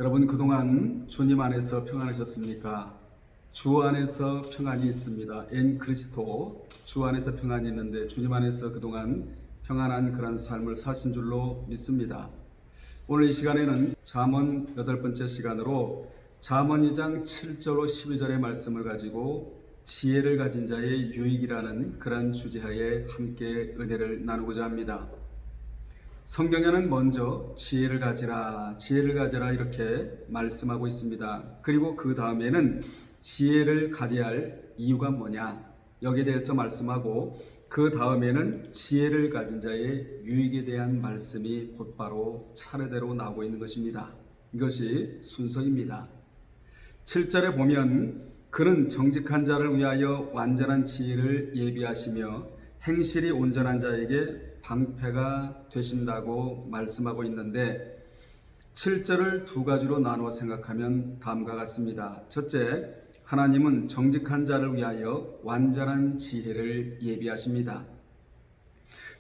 여러분 그동안 주님 안에서 평안하셨습니까? 주 안에서 평안이 있습니다. 엔 그리스도 주 안에서 평안이 있는데 주님 안에서 그동안 평안한 그런 삶을 사신 줄로 믿습니다. 오늘 이 시간에는 잠언 8번째 시간으로 잠언 2장 7절로 12절의 말씀을 가지고 지혜를 가진 자의 유익이라는 그런 주제하에 함께 은혜를 나누고자 합니다. 성경에는 먼저 지혜를 가지라 이렇게 말씀하고 있습니다. 그리고 그 다음에는 지혜를 가져야 할 이유가 뭐냐 여기에 대해서 말씀하고 그 다음에는 지혜를 가진 자의 유익에 대한 말씀이 곧바로 차례대로 나오고 있는 것입니다. 이것이 순서입니다. 7절에 보면 그는 정직한 자를 위하여 완전한 지혜를 예비하시며 행실이 온전한 자에게 방패가 되신다고 말씀하고 있는데 7절을 두 가지로 나누어 생각하면 다음과 같습니다. 첫째, 하나님은 정직한 자를 위하여 완전한 지혜를 예비하십니다.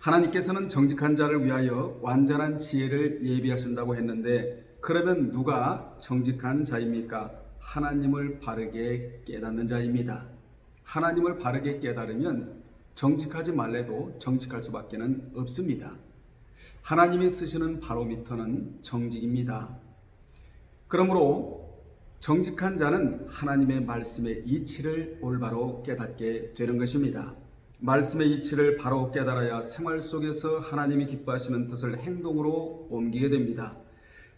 하나님께서는 정직한 자를 위하여 완전한 지혜를 예비하신다고 했는데 그러면 누가 정직한 자입니까? 하나님을 바르게 깨닫는 자입니다. 하나님을 바르게 깨달으면 정직하지 말래도 정직할 수밖에 없습니다. 하나님이 쓰시는 바로미터는 정직입니다. 그러므로 정직한 자는 하나님의 말씀의 이치를 올바로 깨닫게 되는 것입니다. 말씀의 이치를 바로 깨달아야 생활 속에서 하나님이 기뻐하시는 뜻을 행동으로 옮기게 됩니다.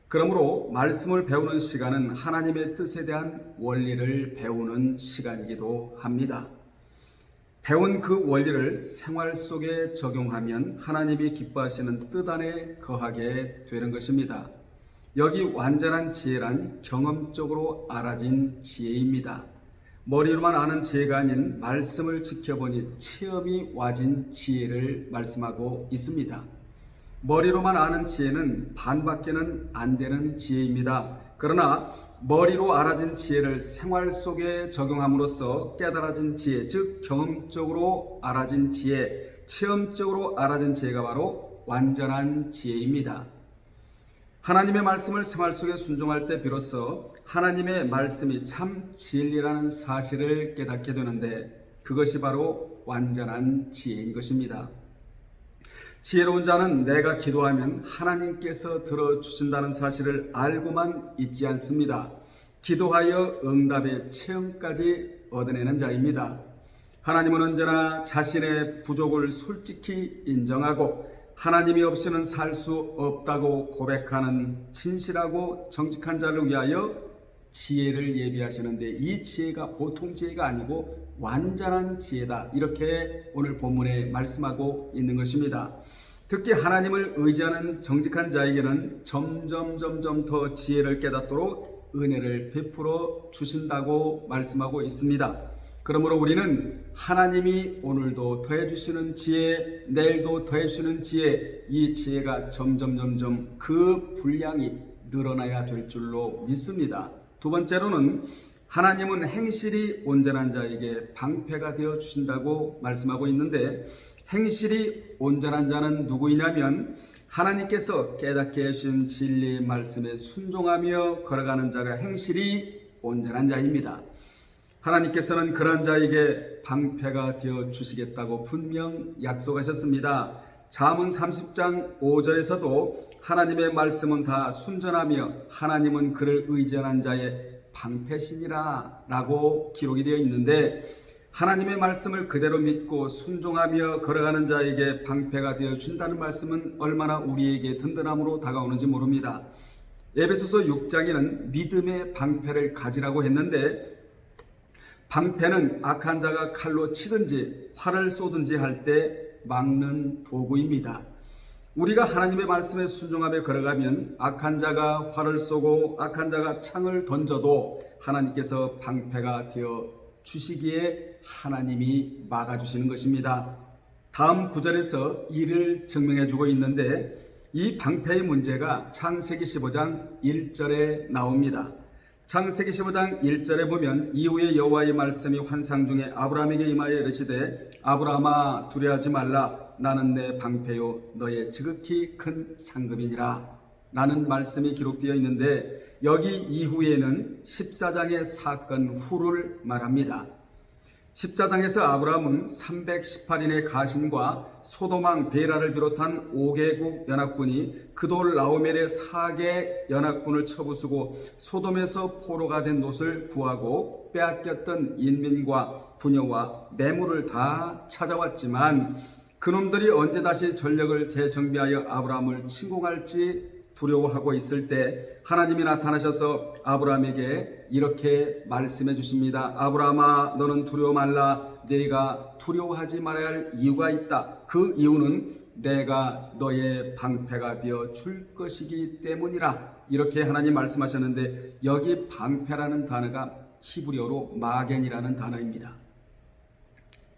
그러므로 말씀을 배우는 시간은 하나님의 뜻에 대한 원리를 배우는 시간이기도 합니다. 배운 그 원리를 생활 속에 적용하면 하나님이 기뻐하시는 뜻 안에 거하게 되는 것입니다. 여기 완전한 지혜란 경험적으로 알아진 지혜입니다. 머리로만 아는 지혜가 아닌 말씀을 지켜보니 체험이 와진 지혜를 말씀하고 있습니다. 머리로만 아는 지혜는 반밖에는 안 되는 지혜입니다. 그러나 머리로 알아진 지혜를 생활 속에 적용함으로써 깨달아진 지혜, 즉 경험적으로 알아진 지혜, 체험적으로 알아진 지혜가 바로 완전한 지혜입니다. 하나님의 말씀을 생활 속에 순종할 때 비로소 하나님의 말씀이 참 진리라는 사실을 깨닫게 되는데 그것이 바로 완전한 지혜인 것입니다. 지혜로운 자는 내가 기도하면 하나님께서 들어주신다는 사실을 알고만 있지 않습니다. 기도하여 응답의 체험까지 얻어내는 자입니다. 하나님은 언제나 자신의 부족을 솔직히 인정하고 하나님이 없이는 살 수 없다고 고백하는 진실하고 정직한 자를 위하여 지혜를 예비하시는데 이 지혜가 보통 지혜가 아니고 완전한 지혜다. 이렇게 오늘 본문에 말씀하고 있는 것입니다. 특히 하나님을 의지하는 정직한 자에게는 점점 더 지혜를 깨닫도록 은혜를 베풀어 주신다고 말씀하고 있습니다. 그러므로 우리는 하나님이 오늘도 더해주시는 지혜, 내일도 더해주시는 지혜, 이 지혜가 점점 그 분량이 늘어나야 될 줄로 믿습니다. 두 번째로는 하나님은 행실이 온전한 자에게 방패가 되어 주신다고 말씀하고 있는데 행실이 온전한 자는 누구이냐면 하나님께서 깨닫게 하신 진리의 말씀에 순종하며 걸어가는 자가 행실이 온전한 자입니다. 하나님께서는 그런 자에게 방패가 되어 주시겠다고 분명 약속하셨습니다. 잠언 30장 5절에서도 하나님의 말씀은 다 순전하며 하나님은 그를 의지하는 자의 방패시니라 라고 기록이 되어 있는데 하나님의 말씀을 그대로 믿고 순종하며 걸어가는 자에게 방패가 되어 준다는 말씀은 얼마나 우리에게 든든함으로 다가오는지 모릅니다. 에베소서 6장에는 믿음의 방패를 가지라고 했는데 방패는 악한 자가 칼로 치든지 활을 쏘든지 할 때 막는 도구입니다. 우리가 하나님의 말씀에 순종하며 걸어가면 악한 자가 활을 쏘고 악한 자가 창을 던져도 하나님께서 방패가 되어 주시기에 하나님이 막아주시는 것입니다. 다음 구절에서 이를 증명해주고 있는데 이 방패의 문제가 창세기 15장 1절에 나옵니다. 창세기 15장 1절에 보면 이후에 여호와의 말씀이 환상 중에 아브라함에게 임하여 이르시되 아브라함아 두려워하지 말라 나는 내 방패요 너의 지극히 큰 상급이니라 라는 말씀이 기록되어 있는데 여기 이후에는 14장의 사건 후를 말합니다. 14장에서 아브라함은 318인의 가신과 소돔왕 베라를 비롯한 5개국 연합군이 그돌 라오멜의 4개 연합군을 쳐부수고 소돔에서 포로가 된 롯을 구하고 빼앗겼던 인민과 부녀와 매물을 다 찾아왔지만 그놈들이 언제 다시 전력을 재정비하여 아브라함을 침공할지 두려워하고 있을 때 하나님이 나타나셔서 아브라함에게 이렇게 말씀해 주십니다. 아브라함아, 너는 두려워 말라. 네가 두려워하지 말아야 할 이유가 있다. 그 이유는 내가 너의 방패가 되어 줄 것이기 때문이라. 이렇게 하나님 말씀하셨는데 여기 방패라는 단어가 히브리어로 마겐이라는 단어입니다.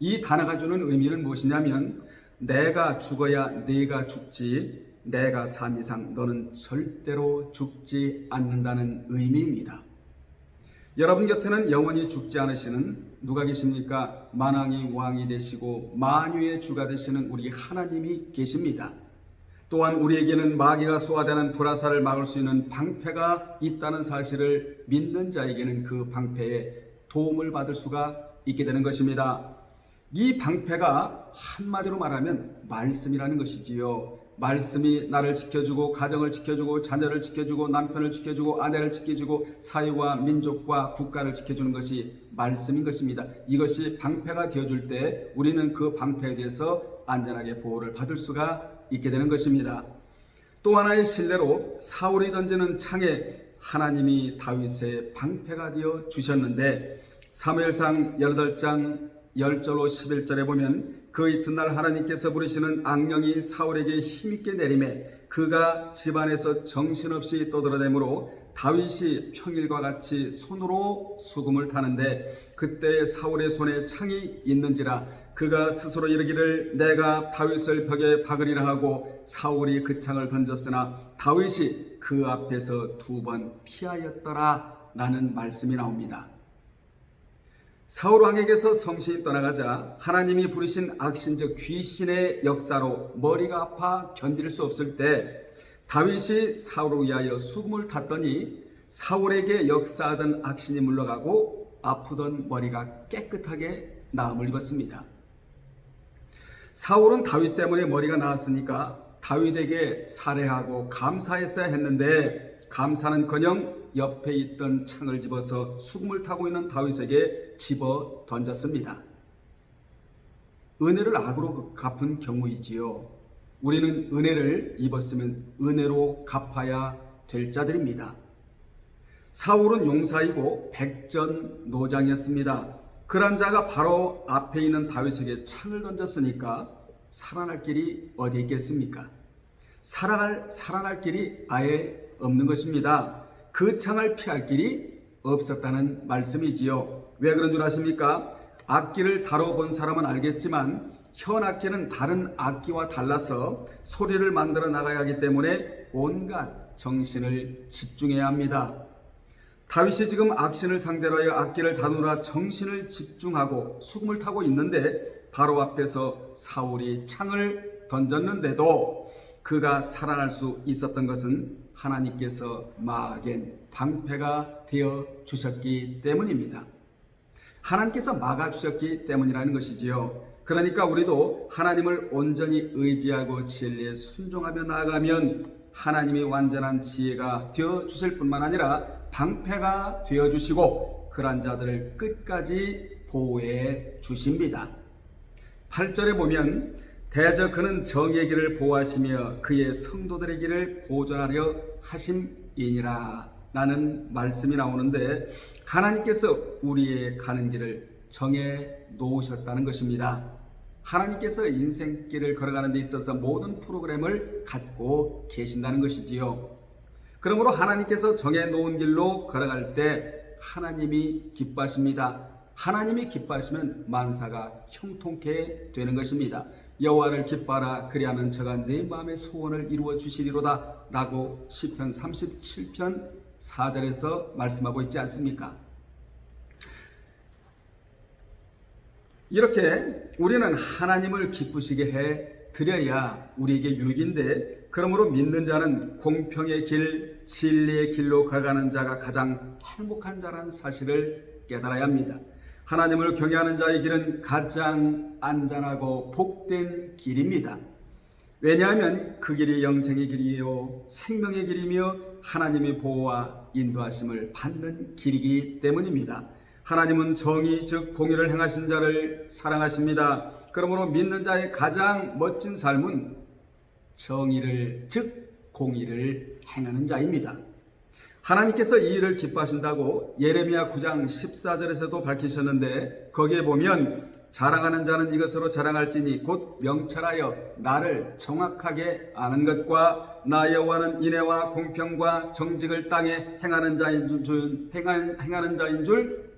이 단어가 주는 의미는 무엇이냐면 내가 죽어야 네가 죽지 내가 산 이상 너는 절대로 죽지 않는다는 의미입니다. 여러분 곁에는 영원히 죽지 않으시는 누가 계십니까? 만왕의 왕이 되시고 만유의 주가 되시는 우리 하나님이 계십니다. 또한 우리에게는 마귀가 쏘아대는 불화살을 막을 수 있는 방패가 있다는 사실을 믿는 자에게는 그 방패에 도움을 받을 수가 있게 되는 것입니다. 이 방패가 한마디로 말하면 말씀이라는 것이지요. 말씀이 나를 지켜주고 가정을 지켜주고 자녀를 지켜주고 남편을 지켜주고 아내를 지켜주고 사회와 민족과 국가를 지켜주는 것이 말씀인 것입니다. 이것이 방패가 되어줄 때 우리는 그 방패에 대해서 안전하게 보호를 받을 수가 있게 되는 것입니다. 또 하나의 신뢰로 사울이 던지는 창에 하나님이 다윗의 방패가 되어 주셨는데 사무엘상 18장 10절로 11절에 보면 그 이튿날 하나님께서 부르시는 악령이 사울에게 힘있게 내림에 그가 집안에서 정신없이 떠들어대므로 다윗이 평일과 같이 손으로 수금을 타는데 그때 사울의 손에 창이 있는지라 그가 스스로 이르기를 내가 다윗을 벽에 박으리라 하고 사울이 그 창을 던졌으나 다윗이 그 앞에서 2번 피하였더라 라는 말씀이 나옵니다. 사울 왕에게서 성신이 떠나가자 하나님이 부르신 악신 즉 귀신의 역사로 머리가 아파 견딜 수 없을 때 다윗이 사울을 위하여 수금을 탔더니 사울에게 역사하던 악신이 물러가고 아프던 머리가 깨끗하게 나음을 입었습니다. 사울은 다윗 때문에 머리가 나았으니까 다윗에게 살해하고 감사했어야 했는데 감사는커녕 옆에 있던 창을 집어서 수금을 타고 있는 다윗에게 집어 던졌습니다. 은혜를 악으로 갚은 경우이지요. 우리는 은혜를 입었으면 은혜로 갚아야 될 자들입니다. 사울은 용사이고 백전노장이었습니다. 그런 자가 바로 앞에 있는 다윗에게 창을 던졌으니까 살아날 길이 어디 있겠습니까? 살아날 길이 아예 없는 것입니다. 그 창을 피할 길이 없었다는 말씀이지요. 왜 그런 줄 아십니까? 악기를 다뤄본 사람은 알겠지만 현악기는 다른 악기와 달라서 소리를 만들어 나가야 하기 때문에 온갖 정신을 집중해야 합니다. 다윗이 지금 악신을 상대로 하여 악기를 다루느라 정신을 집중하고 수금을 타고 있는데 바로 앞에서 사울이 창을 던졌는데도 그가 살아날 수 있었던 것은 하나님께서 마겐 방패가 되어 주셨기 때문입니다. 하나님께서 막아주셨기 때문이라는 것이지요. 그러니까 우리도 하나님을 온전히 의지하고 진리에 순종하며 나아가면 하나님이 완전한 지혜가 되어 주실 뿐만 아니라 방패가 되어 주시고 그런 자들을 끝까지 보호해 주십니다. 8절에 보면 대저 그는 정의의 길을 보호하시며 그의 성도들의 길을 보존하려 하심이니라 라는 말씀이 나오는데 하나님께서 우리의 가는 길을 정해 놓으셨다는 것입니다. 하나님께서 인생길을 걸어가는 데 있어서 모든 프로그램을 갖고 계신다는 것이지요. 그러므로 하나님께서 정해 놓은 길로 걸어갈 때 하나님이 기뻐하십니다. 하나님이 기뻐하시면 만사가 형통케 되는 것입니다. 여호와를 기뻐하라 그리하면 저가 내 마음의 소원을 이루어 주시리로다 라고 시편 37편 4절에서 말씀하고 있지 않습니까? 이렇게 우리는 하나님을 기쁘시게 해 드려야 우리에게 유익인데, 그러므로 믿는 자는 공평의 길, 진리의 길로 가가는 자가 가장 행복한 자라는 사실을 깨달아야 합니다. 하나님을 경외하는 자의 길은 가장 안전하고 복된 길입니다. 왜냐하면 그 길이 영생의 길이요 생명의 길이며 하나님의 보호와 인도하심을 받는 길이기 때문입니다. 하나님은 정의 즉 공의를 행하신 자를 사랑하십니다. 그러므로 믿는 자의 가장 멋진 삶은 정의를 즉 공의를 행하는 자입니다. 하나님께서 이 일을 기뻐하신다고 예레미야 9장 14절에서도 밝히셨는데, 거기에 보면 자랑하는 자는 이것으로 자랑할지니 곧 명철하여 나를 정확하게 아는 것과 나 여호와는 인애와 공평과 정직을 땅에 행하는 자인 줄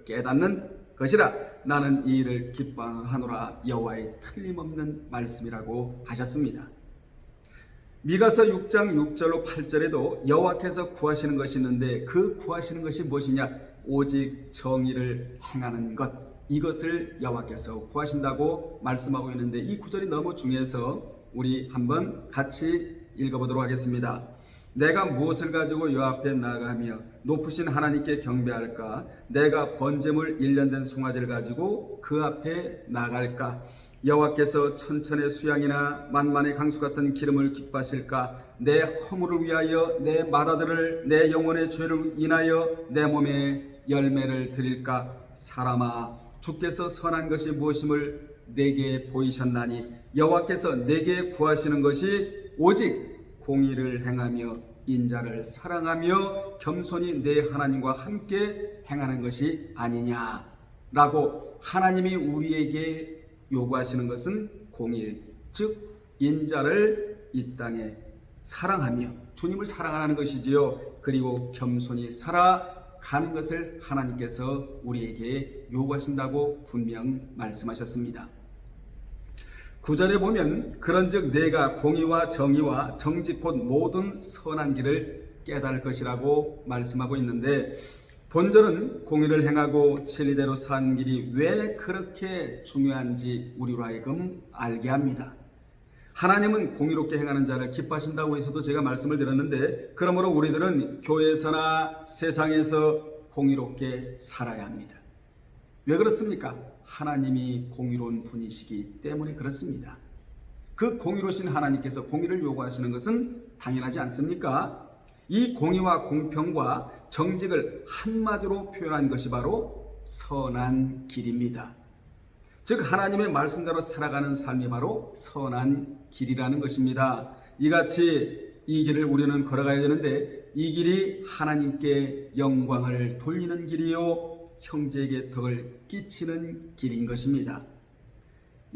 깨닫는 것이라. 나는 이 일을 기뻐하노라. 여호와의 틀림없는 말씀이라고 하셨습니다. 미가서 6장 6절로 8절에도 여호와께서 구하시는 것이 있는데, 그 구하시는 것이 무엇이냐? 오직 정의를 행하는 것, 이것을 여호와께서 구하신다고 말씀하고 있는데, 이 구절이 너무 중요해서 우리 한번 같이 읽어보도록 하겠습니다. 내가 무엇을 가지고 여호와 앞에 나아가며 높으신 하나님께 경배할까? 내가 번제물 1년 된 송아지를 가지고 그 앞에 나갈까? 여호와께서 천천의 수양이나 만만의 강수 같은 기름을 기뻐하실까? 내 허물을 위하여 내 맏아들을 내 영혼의 죄를 인하여 내 몸에 열매를 드릴까? 사람아, 주께서 선한 것이 무엇임을 내게 보이셨나니 여호와께서 내게 구하시는 것이 오직 공의를 행하며 인자를 사랑하며 겸손히 내 하나님과 함께 행하는 것이 아니냐라고, 하나님이 우리에게 요구하시는 것은 공의, 즉 인자를 이 땅에 사랑하며 주님을 사랑하는 것이지요. 그리고 겸손히 살아가는 것을 하나님께서 우리에게 요구하신다고 분명 말씀하셨습니다. 9절에 보면 그런즉 내가 공의와 정의와 정직 곧 모든 선한 길을 깨달을 것이라고 말씀하고 있는데, 본절은 공의를 행하고 진리대로 사는 길이 왜 그렇게 중요한지 우리로 하여금 알게 합니다. 하나님은 공의롭게 행하는 자를 기뻐하신다고 해서도 제가 말씀을 드렸는데, 그러므로 우리들은 교회에서나 세상에서 공의롭게 살아야 합니다. 왜 그렇습니까? 하나님이 공의로운 분이시기 때문에 그렇습니다. 그 공의로우신 하나님께서 공의를 요구하시는 것은 당연하지 않습니까? 이 공의와 공평과 정직을 한마디로 표현한 것이 바로 선한 길입니다. 즉 하나님의 말씀대로 살아가는 삶이 바로 선한 길이라는 것입니다. 이같이 이 길을 우리는 걸어가야 되는데, 이 길이 하나님께 영광을 돌리는 길이요 형제에게 덕을 끼치는 길인 것입니다.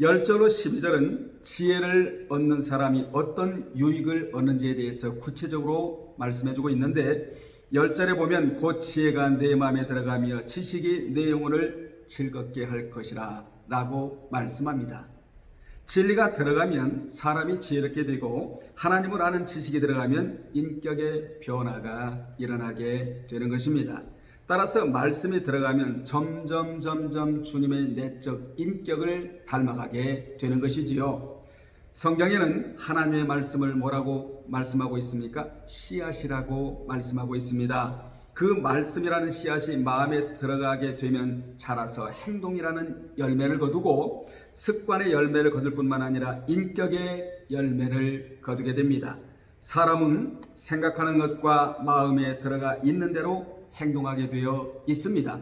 10절로 12절은 지혜를 얻는 사람이 어떤 유익을 얻는지에 대해서 구체적으로 말씀해주고 있는데, 10절에 보면 곧 지혜가 내 마음에 들어가며 지식이 내 영혼을 즐겁게 할 것이라 라고 말씀합니다. 진리가 들어가면 사람이 지혜롭게 되고, 하나님을 아는 지식이 들어가면 인격의 변화가 일어나게 되는 것입니다. 따라서 말씀이 들어가면 점점 주님의 내적 인격을 닮아가게 되는 것이지요. 성경에는 하나님의 말씀을 뭐라고 말씀하고 있습니까? 씨앗이라고 말씀하고 있습니다. 그 말씀이라는 씨앗이 마음에 들어가게 되면 자라서 행동이라는 열매를 거두고, 습관의 열매를 거둘 뿐만 아니라 인격의 열매를 거두게 됩니다. 사람은 생각하는 것과 마음에 들어가 있는 대로 행동하게 되어 있습니다.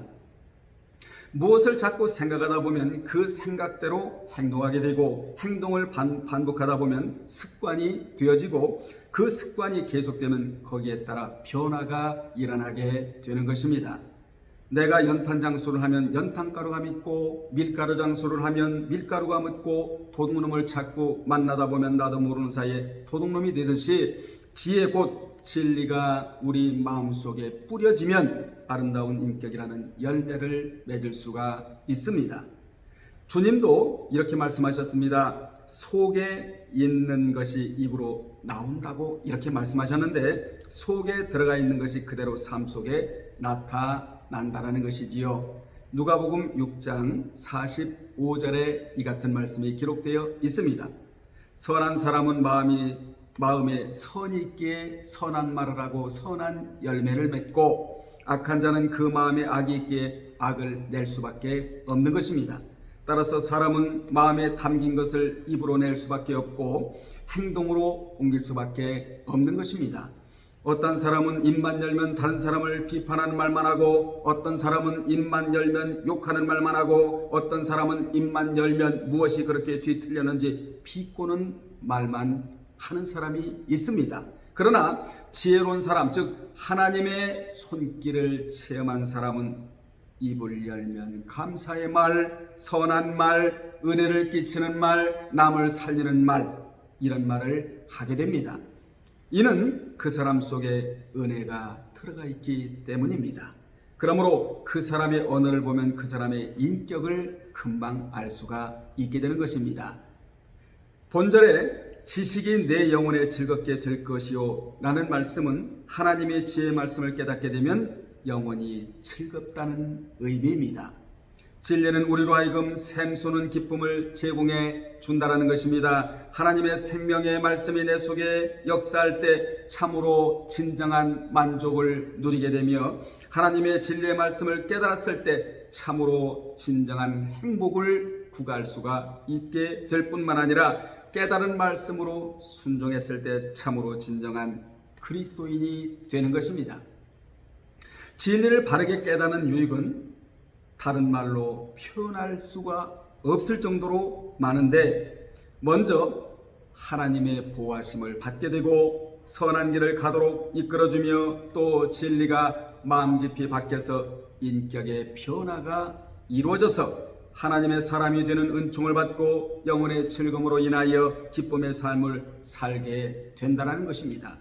무엇을 자꾸 생각하다 보면 그 생각대로 행동하게 되고, 행동을 반복하다 보면 습관이 되어지고, 그 습관이 계속되면 거기에 따라 변화가 일어나게 되는 것입니다. 내가 연탄 장수를 하면 연탄가루가 묻고, 밀가루 장수를 하면 밀가루가 묻고, 도둑놈을 찾고 만나다 보면 나도 모르는 사이에 도둑놈이 되듯이, 지혜 곧 진리가 우리 마음속에 뿌려지면 아름다운 인격이라는 열매를 맺을 수가 있습니다. 주님도 이렇게 말씀하셨습니다. 속에 있는 것이 입으로 나온다고 이렇게 말씀하셨는데, 속에 들어가 있는 것이 그대로 삶 속에 나타난다는 것이지요. 누가복음 6장 45절에 이 같은 말씀이 기록되어 있습니다. 선한 사람은 마음에 선이 있기에 선한 말을 하고 선한 열매를 맺고, 악한 자는 그 마음에 악이 있기에 악을 낼 수밖에 없는 것입니다. 따라서 사람은 마음에 담긴 것을 입으로 낼 수밖에 없고 행동으로 옮길 수밖에 없는 것입니다. 어떤 사람은 입만 열면 다른 사람을 비판하는 말만 하고, 어떤 사람은 입만 열면 욕하는 말만 하고, 어떤 사람은 입만 열면 무엇이 그렇게 뒤틀렸는지 비꼬는 말만 하는 사람이 있습니다. 그러나 지혜로운 사람, 즉 하나님의 손길을 체험한 사람은 입을 열면 감사의 말, 선한 말, 은혜를 끼치는 말, 남을 살리는 말, 이런 말을 하게 됩니다. 이는 그 사람 속에 은혜가 들어가 있기 때문입니다. 그러므로 그 사람의 언어를 보면 그 사람의 인격을 금방 알 수가 있게 되는 것입니다. 본절에 지식이 내 영혼에 즐겁게 될 것이요 라는 말씀은 하나님의 지혜의 말씀을 깨닫게 되면 영혼이 즐겁다는 의미입니다. 진리는 우리로 하여금 샘솟는 기쁨을 제공해 준다라는 것입니다. 하나님의 생명의 말씀이 내 속에 역사할 때 참으로 진정한 만족을 누리게 되며, 하나님의 진리의 말씀을 깨달았을 때 참으로 진정한 행복을 구가할 수가 있게 될 뿐만 아니라, 깨달은 말씀으로 순종했을 때 참으로 진정한 그리스도인이 되는 것입니다. 진리를 바르게 깨닫는 유익은 다른 말로 표현할 수가 없을 정도로 많은데, 먼저 하나님의 보호하심을 받게 되고 선한 길을 가도록 이끌어주며, 또 진리가 마음 깊이 박혀서 인격의 변화가 이루어져서 하나님의 사람이 되는 은총을 받고 영혼의 즐거움으로 인하여 기쁨의 삶을 살게 된다는 것입니다.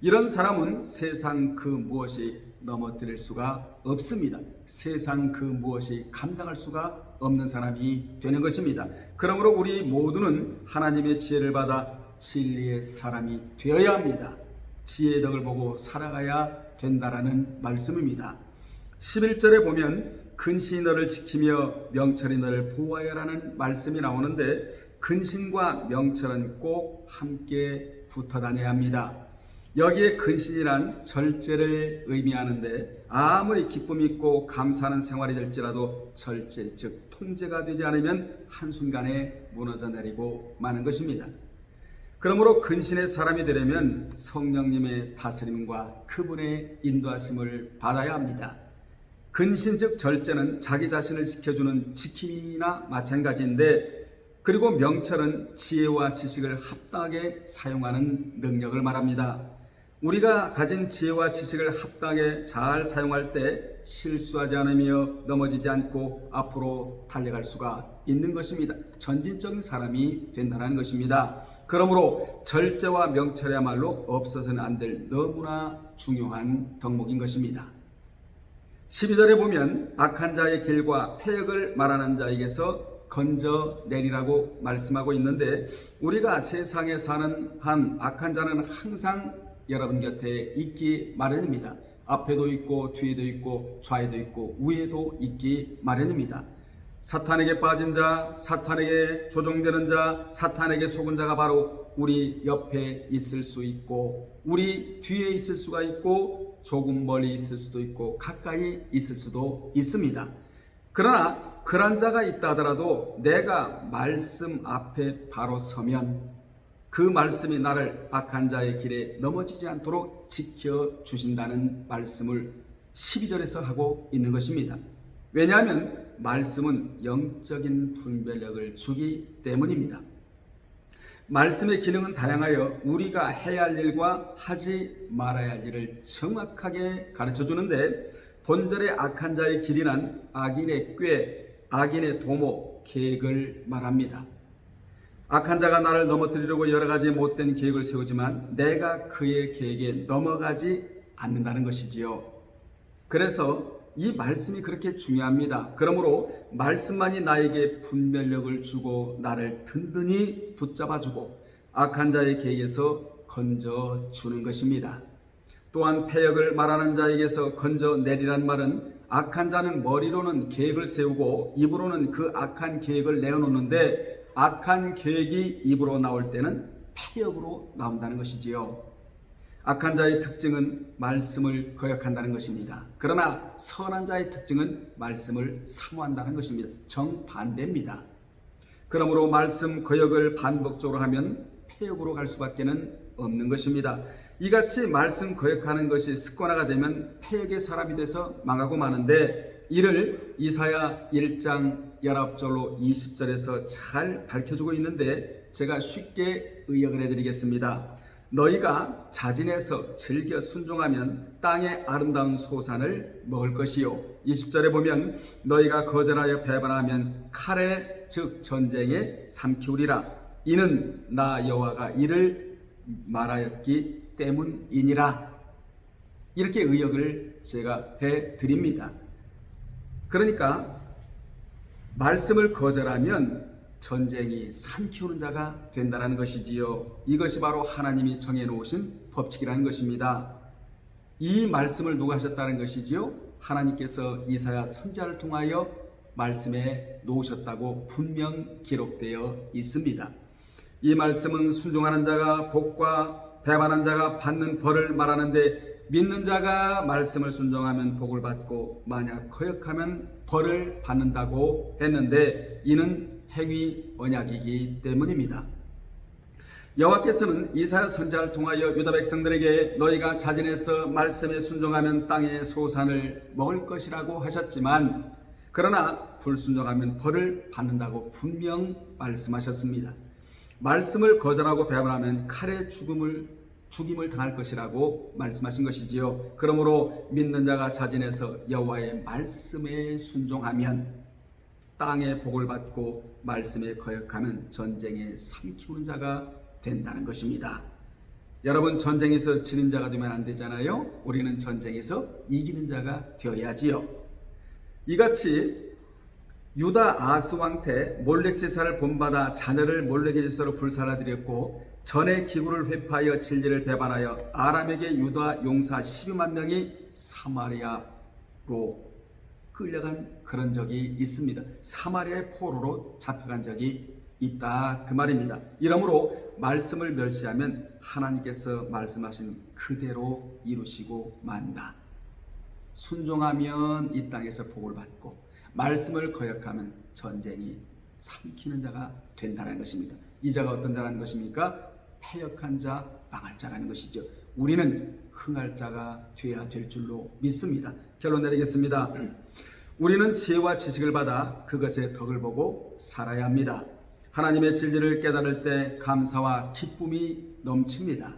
이런 사람은 세상 그 무엇이 넘어뜨릴 수가 없습니다. 세상 그 무엇이 감당할 수가 없는 사람이 되는 것입니다. 그러므로 우리 모두는 하나님의 지혜를 받아 진리의 사람이 되어야 합니다. 지혜의 덕을 보고 살아가야 된다라는 말씀입니다. 11절에 보면 근신이 너를 지키며 명철이 너를 보호하여라는 말씀이 나오는데, 근신과 명철은 꼭 함께 붙어 다녀야 합니다. 여기에 근신이란 절제를 의미하는데, 아무리 기쁨 있고 감사하는 생활이 될지라도 절제, 즉 통제가 되지 않으면 한순간에 무너져 내리고 마는 것입니다. 그러므로 근신의 사람이 되려면 성령님의 다스림과 그분의 인도하심을 받아야 합니다. 근신 즉 절제는 자기 자신을 지켜주는 지킴이나 마찬가지인데, 그리고 명철은 지혜와 지식을 합당하게 사용하는 능력을 말합니다. 우리가 가진 지혜와 지식을 합당하게 잘 사용할 때 실수하지 않으며 넘어지지 않고 앞으로 달려갈 수가 있는 것입니다. 전진적인 사람이 된다는 것입니다. 그러므로 절제와 명철이야말로 없어서는 안 될 너무나 중요한 덕목인 것입니다. 12절에 보면 악한 자의 길과 패역을 말하는 자에게서 건져내리라고 말씀하고 있는데, 우리가 세상에 사는 한 악한 자는 항상 여러분 곁에 있기 마련입니다. 앞에도 있고 뒤에도 있고 좌에도 있고 우에도 있기 마련입니다. 사탄에게 빠진 자, 사탄에게 조종되는 자, 사탄에게 속은 자가 바로 우리 옆에 있을 수 있고, 우리 뒤에 있을 수가 있고, 조금 멀리 있을 수도 있고 가까이 있을 수도 있습니다. 그러나 그런 자가 있다 하더라도 내가 말씀 앞에 바로 서면 그 말씀이 나를 악한 자의 길에 넘어지지 않도록 지켜주신다는 말씀을 12절에서 하고 있는 것입니다. 왜냐하면 말씀은 영적인 분별력을 주기 때문입니다. 말씀의 기능은 다양하여 우리가 해야 할 일과 하지 말아야 할 일을 정확하게 가르쳐 주는데, 본절의 악한 자의 길이란 악인의 꾀, 악인의 도모, 계획을 말합니다. 악한 자가 나를 넘어뜨리려고 여러 가지 못된 계획을 세우지만 내가 그의 계획에 넘어가지 않는다는 것이지요. 그래서 이 말씀이 그렇게 중요합니다. 그러므로 말씀만이 나에게 분별력을 주고 나를 든든히 붙잡아주고 악한 자의 계획에서 건져주는 것입니다. 또한 패역을 말하는 자에게서 건져내리란 말은, 악한 자는 머리로는 계획을 세우고 입으로는 그 악한 계획을 내어놓는데 악한 계획이 입으로 나올 때는 폐역으로 나온다는 것이지요. 악한 자의 특징은 말씀을 거역한다는 것입니다. 그러나 선한 자의 특징은 말씀을 사모한다는 것입니다. 정반대입니다. 그러므로 말씀 거역을 반복적으로 하면 폐역으로 갈 수밖에 없는 것입니다. 이같이 말씀 거역하는 것이 습관화가 되면 폐역의 사람이 돼서 망하고 마는데, 이를 이사야 1장 19절로 20절에서 잘 밝혀주고 있는데 제가 쉽게 의역을 해드리겠습니다. 너희가 자진해서 즐겨 순종하면 땅의 아름다운 소산을 먹을 것이요. 20절에 보면 너희가 거절하여 배반하면 칼에 즉 전쟁에 삼키우리라. 이는 나 여호와가 이를 말하였기 때문이니라. 이렇게 의역을 제가 해드립니다. 그러니까 말씀을 거절하면 전쟁이 삼키우는 자가 된다는 것이지요. 이것이 바로 하나님이 정해놓으신 법칙이라는 것입니다. 이 말씀을 누가 하셨다는 것이지요? 하나님께서 이사야 선지자를 통하여 말씀에 놓으셨다고 분명 기록되어 있습니다. 이 말씀은 순종하는 자가 복과 배반한 자가 받는 벌을 말하는데, 믿는 자가 말씀을 순종하면 복을 받고 만약 거역하면 벌을 받는다고 했는데, 이는 행위 언약이기 때문입니다. 여호와께서는 이사야 선지자를 통하여 유다 백성들에게 너희가 자진해서 말씀에 순종하면 땅의 소산을 먹을 것이라고 하셨지만, 그러나 불순종하면 벌을 받는다고 분명 말씀하셨습니다. 말씀을 거절하고 배반하면 칼에 죽임을 당할 것이라고 말씀하신 것이지요. 그러므로 믿는 자가 자진해서 여호와의 말씀에 순종하면 땅의 복을 받고 말씀에 거역하면 전쟁에 삼키우는 자가 된다는 것입니다. 여러분, 전쟁에서 지는 자가 되면 안 되잖아요. 우리는 전쟁에서 이기는 자가 되어야지요. 이같이 유다 아스 왕 때 몰렉 제사를 본받아 자녀를 몰렉의 제사로 불살라드렸고, 전의 기구를 회파하여 진리를 배반하여 아람에게 유다 용사 12만 명이 사마리아로 끌려간 그런 적이 있습니다. 사마리아의 포로로 잡혀간 적이 있다, 그 말입니다. 이러므로 말씀을 멸시하면 하나님께서 말씀하신 그대로 이루시고 만다. 순종하면 이 땅에서 복을 받고, 말씀을 거역하면 전쟁이 삼키는 자가 된다는 것입니다. 이 자가 어떤 자라는 것입니까? 패역한 자, 망할 자라는 것이죠. 우리는 흥할 자가 되어야 될 줄로 믿습니다. 결론 내리겠습니다. 우리는 지혜와 지식을 받아 그것의 덕을 보고 살아야 합니다. 하나님의 진리를 깨달을 때 감사와 기쁨이 넘칩니다.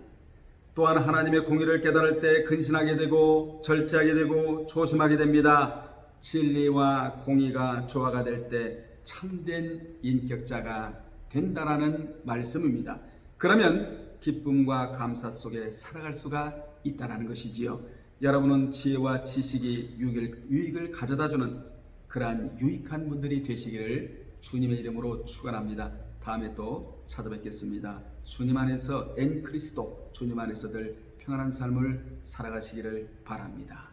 또한 하나님의 공의를 깨달을 때 근신하게 되고 절제하게 되고 조심하게 됩니다. 진리와 공의가 조화가 될 때 참된 인격자가 된다라는 말씀입니다. 그러면 기쁨과 감사 속에 살아갈 수가 있다는 것이지요. 여러분은 지혜와 지식이 유익을 가져다주는 그러한 유익한 분들이 되시기를 주님의 이름으로 축원합니다. 다음에 또 찾아뵙겠습니다. 주님 안에서 엔 그리스도, 주님 안에서들 평안한 삶을 살아가시기를 바랍니다.